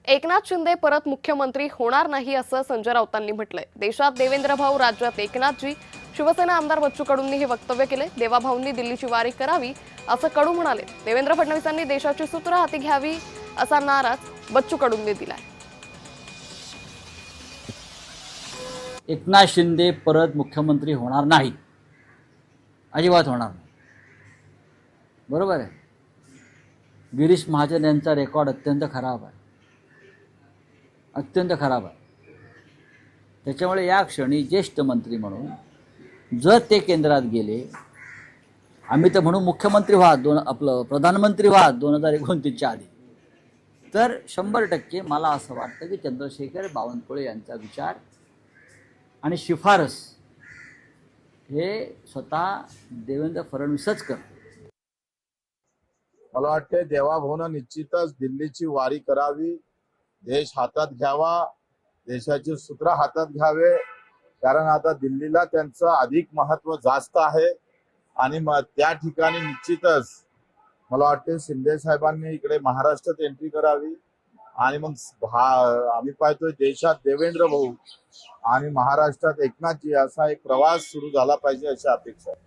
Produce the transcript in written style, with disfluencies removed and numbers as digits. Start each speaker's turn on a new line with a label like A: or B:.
A: एकनाथ शिंदे परत मुख्यमंत्री होणार नाही असं संजय राऊतांनी म्हटलंय। देशात देवेंद्र भाऊ, राज्यात एकनाथजी। शिवसेना आमदार बच्चू कडूंनी हे वक्तव्य केले। देवाभाऊंनी दिल्लीची वारी करावी असं कडू म्हणाले। देवेंद्र फडणवीसांनी देशाची सूत्र हाती घ्यावी असा नारा बच्चू कडूंनी दिलाय।
B: एकनाथ शिंदे परत मुख्यमंत्री होणार नाहीत, अजिबात होणार नाही। बरोबर आहे। गिरीश महाजन यांचा रेकॉर्ड अत्यंत खराब आहे, अत्यंत खराब आहे। त्याच्यामुळे या क्षणी ज्येष्ठ मंत्री म्हणून जर ते केंद्रात गेले, आम्ही तर म्हणू मुख्यमंत्री व्हा, आपलं प्रधानमंत्री व्हा 2029च्या आधी, तर 100% मला असं वाटतं की चंद्रशेखर बावनकुळे यांचा विचार आणि शिफारस हे स्वतः देवेंद्र फडणवीसच करते।
C: मला वाटते देवाभाऊनं निश्चितच दिल्लीची वारी करावी, देश हातात घ्यावा, देशाचे सूत्र हातात घ्यावे, कारण आता दिल्लीला त्यांचं अधिक महत्व जास्त आहे। आणि मग त्या ठिकाणी निश्चितच मला वाटते शिंदे साहेबांनी इकडे महाराष्ट्रात एंट्री करावी आणि मग आम्ही पाहतोय देशात देवेंद्र भाऊ आणि महाराष्ट्रात एकनाथजी असा एक प्रवास सुरू झाला पाहिजे अशी अपेक्षा आहे।